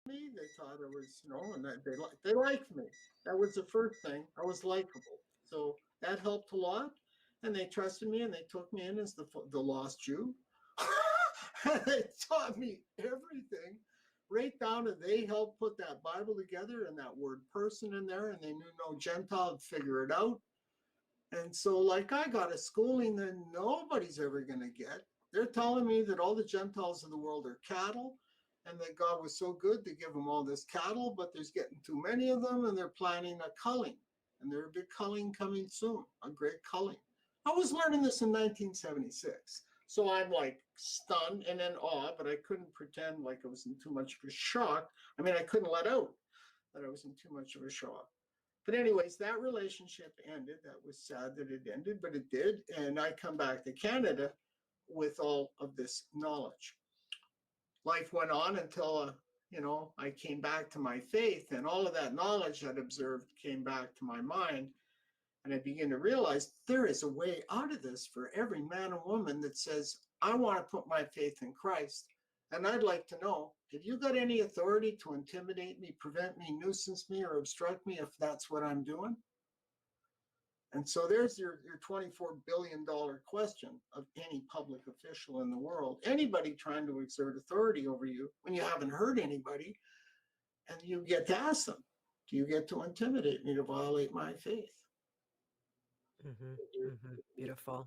me. They thought I was, and they liked me. That was the first thing. I was likable, so that helped a lot. And they trusted me, and they took me in as the lost Jew. They taught me everything, right down to they helped put that Bible together and that word person in there, and they knew no Gentile would figure it out. And so, like, I got a schooling that nobody's ever going to get. They're telling me that all the Gentiles of the world are cattle, and that God was so good to give them all this cattle, but there's getting too many of them, and they're planning a culling. And there's a big culling coming soon, a great culling. I was learning this in 1976. So I'm like stunned and in awe, but I couldn't pretend like I was in too much of a shock. I mean, I couldn't let out that I was in too much of a shock. But anyways, that relationship ended. That was sad that it ended, but it did. And I come back to Canada with all of this knowledge. Life went on until, I came back to my faith, and all of that knowledge I'd observed came back to my mind. And I began to realize there is a way out of this for every man and woman that says, I want to put my faith in Christ. And I'd like to know, have you got any authority to intimidate me, prevent me, nuisance me, or obstruct me if that's what I'm doing? And so there's your $24 billion question of any public official in the world. Anybody trying to exert authority over you when you haven't hurt anybody, and you get to ask them, do you get to intimidate me to violate my faith? Beautiful.